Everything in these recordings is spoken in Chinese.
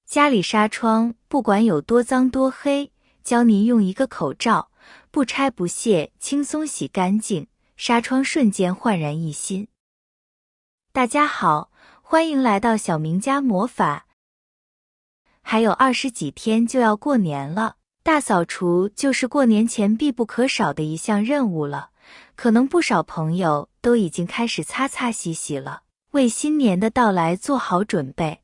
家里纱窗不管有多脏多黑，教您用一个口罩，不拆不卸，轻松洗干净，纱窗瞬间焕然一新。大家好，欢迎来到小明家魔法。还有20几天就要过年了，大扫除就是过年前必不可少的一项任务了。可能不少朋友都已经开始擦擦洗洗了，为新年的到来做好准备。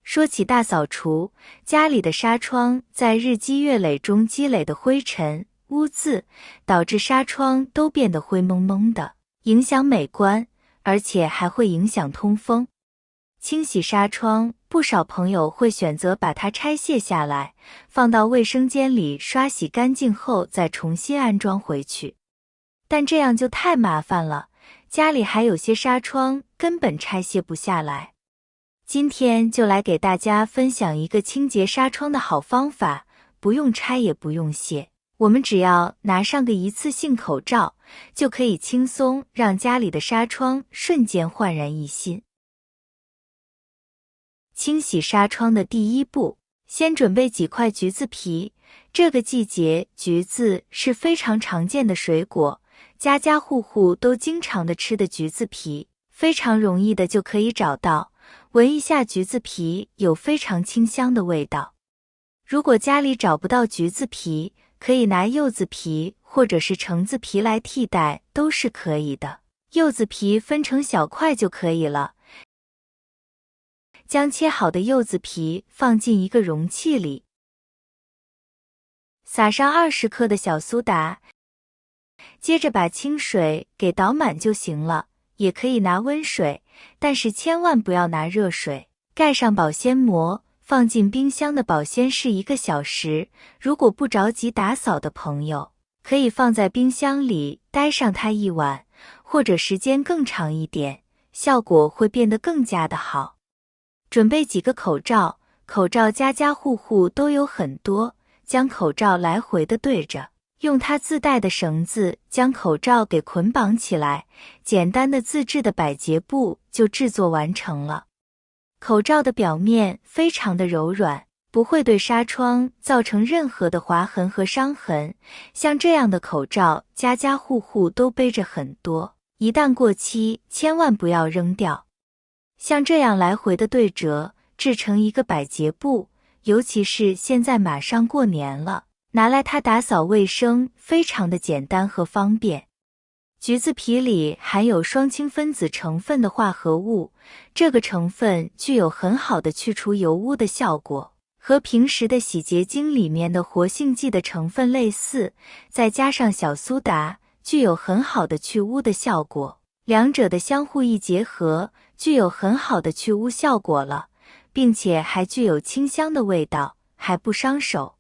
说起大扫除，家里的纱窗在日积月累中积累的灰尘、污渍，导致纱窗都变得灰蒙蒙的，影响美观，而且还会影响通风。清洗纱窗，不少朋友会选择把它拆卸下来，放到卫生间里刷洗干净后再重新安装回去。但这样就太麻烦了，家里还有些纱窗根本拆卸不下来。今天就来给大家分享一个清洁纱窗的好方法，不用拆也不用卸，我们只要拿上个一次性口罩，就可以轻松让家里的纱窗瞬间焕然一新。清洗纱窗的第一步，先准备几块橘子皮。这个季节，橘子是非常常见的水果，家家户户都经常的吃的橘子皮，非常容易的就可以找到。闻一下橘子皮，有非常清香的味道。如果家里找不到橘子皮，可以拿柚子皮或者是橙子皮来替代，都是可以的。柚子皮分成小块就可以了。将切好的柚子皮放进一个容器里，撒上20克的小苏打，接着把清水给倒满就行了。也可以拿温水，但是千万不要拿热水。盖上保鲜膜，放进冰箱的保鲜室1个小时。如果不着急打扫的朋友，可以放在冰箱里待上它1晚，或者时间更长一点，效果会变得更加的好。准备几个口罩，口罩家家户户都有很多，将口罩来回的对着。用它自带的绳子将口罩给捆绑起来，简单的自制的百洁布就制作完成了。口罩的表面非常的柔软，不会对纱窗造成任何的划痕和伤痕。像这样的口罩，家家户户都背着很多，一旦过期，千万不要扔掉。像这样来回的对折，制成一个百洁布，尤其是现在马上过年了。拿来它打扫卫生非常的简单和方便。橘子皮里含有双氢分子成分的化合物，这个成分具有很好的去除油污的效果，和平时的洗洁精里面的活性剂的成分类似，再加上小苏打，具有很好的去污的效果，两者的相互一结合，具有很好的去污效果了，并且还具有清香的味道，还不伤手。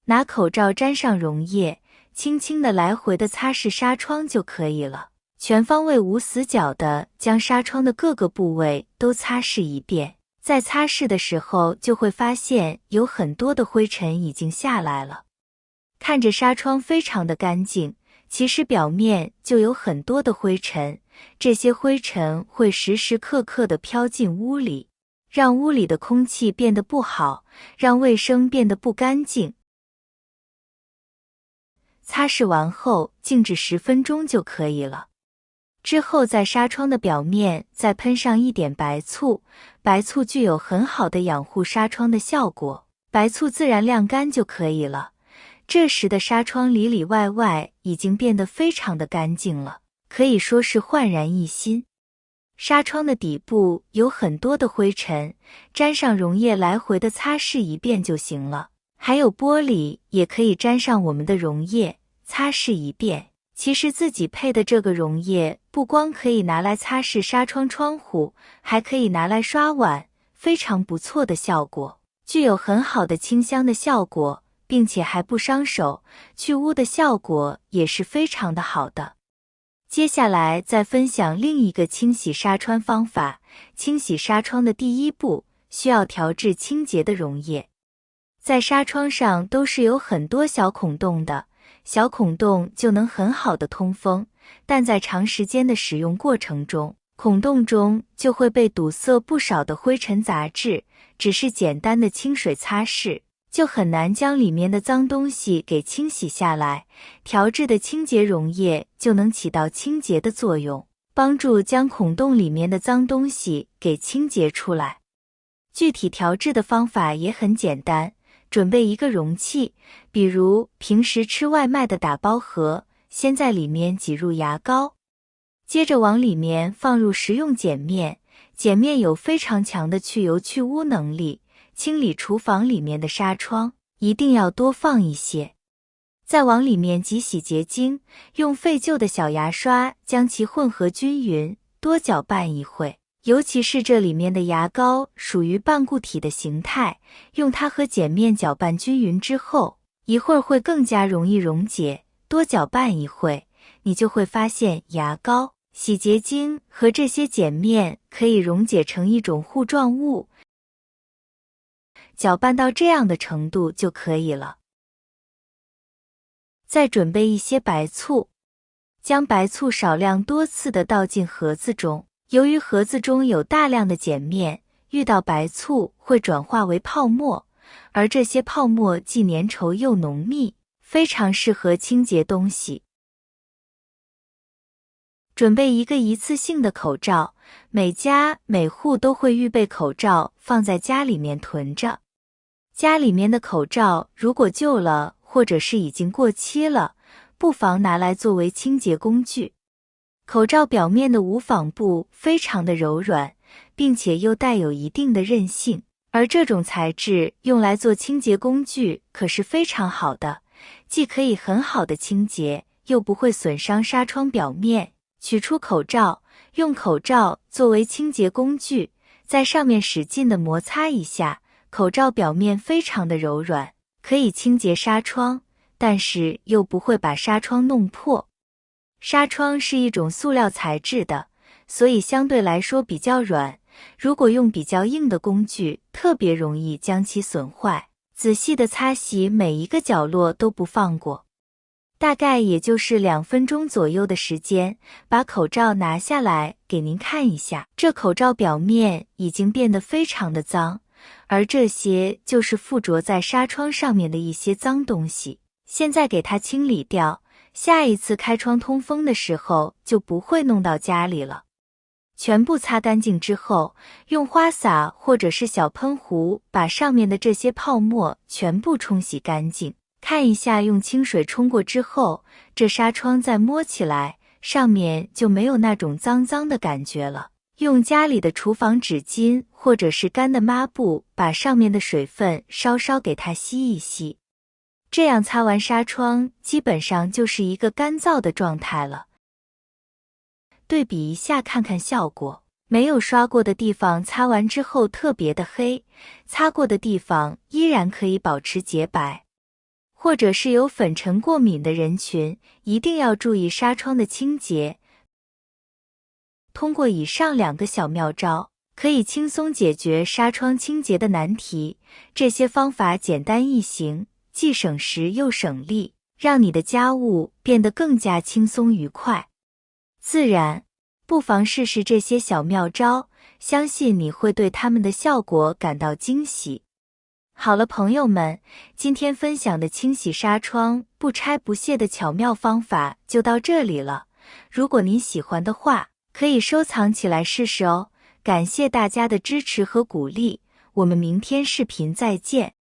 拿口罩沾上溶液，轻轻的来回的擦拭纱窗就可以了，全方位无死角的将纱窗的各个部位都擦拭一遍。在擦拭的时候就会发现有很多的灰尘已经下来了。看着纱窗非常的干净，其实表面就有很多的灰尘，这些灰尘会时时刻刻的飘进屋里，让屋里的空气变得不好，让卫生变得不干净。擦拭完后静置10分钟就可以了。之后在纱窗的表面再喷上一点白醋，白醋具有很好的养护纱窗的效果，白醋自然晾干就可以了。这时的纱窗里里外外已经变得非常的干净了，可以说是焕然一新。纱窗的底部有很多的灰尘，沾上溶液来回的擦拭一遍就行了。还有玻璃也可以沾上我们的溶液，擦拭一遍。其实自己配的这个溶液不光可以拿来擦拭纱窗窗户，还可以拿来刷碗，非常不错的效果，具有很好的清香的效果，并且还不伤手，去污的效果也是非常的好的。接下来再分享另一个清洗纱窗方法。清洗纱窗的第一步，需要调制清洁的溶液。在纱窗上都是有很多小孔洞的，小孔洞就能很好的通风，但在长时间的使用过程中，孔洞中就会被堵塞不少的灰尘杂质，只是简单的清水擦拭，就很难将里面的脏东西给清洗下来。调制的清洁溶液就能起到清洁的作用，帮助将孔洞里面的脏东西给清洁出来。具体调制的方法也很简单，准备一个容器，比如平时吃外卖的打包盒，先在里面挤入牙膏，接着往里面放入食用碱面，碱面有非常强的去油去污能力，清理厨房里面的纱窗，一定要多放一些。再往里面挤洗洁精，用废旧的小牙刷将其混合均匀，多搅拌一会。尤其是这里面的牙膏属于半固体的形态，用它和碱面搅拌均匀之后，一会儿会更加容易溶解，多搅拌一会，你就会发现牙膏、洗洁精和这些碱面可以溶解成一种糊状物。搅拌到这样的程度就可以了。再准备一些白醋，将白醋少量多次地倒进盒子中。由于盒子中有大量的碱面，遇到白醋会转化为泡沫，而这些泡沫既粘稠又浓密，非常适合清洁东西。准备一个一次性的口罩，每家每户都会预备口罩放在家里面囤着。家里面的口罩如果旧了或者是已经过期了，不妨拿来作为清洁工具。口罩表面的无纺布非常的柔软，并且又带有一定的韧性，而这种材质用来做清洁工具可是非常好的，既可以很好的清洁，又不会损伤纱窗表面。取出口罩，用口罩作为清洁工具，在上面使劲的摩擦一下，口罩表面非常的柔软，可以清洁纱窗，但是又不会把纱窗弄破。纱窗是一种塑料材质的，所以相对来说比较软，如果用比较硬的工具，特别容易将其损坏。仔细的擦洗每一个角落都不放过。大概也就是2分钟左右的时间，把口罩拿下来给您看一下，这口罩表面已经变得非常的脏，而这些就是附着在纱窗上面的一些脏东西。现在给它清理掉，下一次开窗通风的时候就不会弄到家里了。全部擦干净之后，用花洒或者是小喷壶把上面的这些泡沫全部冲洗干净。看一下用清水冲过之后，这纱窗再摸起来，上面就没有那种脏脏的感觉了。用家里的厨房纸巾或者是干的抹布把上面的水分稍稍给它吸一吸。这样擦完纱窗基本上就是一个干燥的状态了。对比一下看看效果，没有刷过的地方擦完之后特别的黑，擦过的地方依然可以保持洁白。或者是有粉尘过敏的人群，一定要注意纱窗的清洁。通过以上2个小妙招，可以轻松解决纱窗清洁的难题。这些方法简单易行，既省时又省力，让你的家务变得更加轻松愉快。自然，不妨试试这些小妙招，相信你会对它们的效果感到惊喜。好了，朋友们，今天分享的清洗纱窗不拆不卸的巧妙方法就到这里了。如果您喜欢的话，可以收藏起来试试哦。感谢大家的支持和鼓励，我们明天视频再见。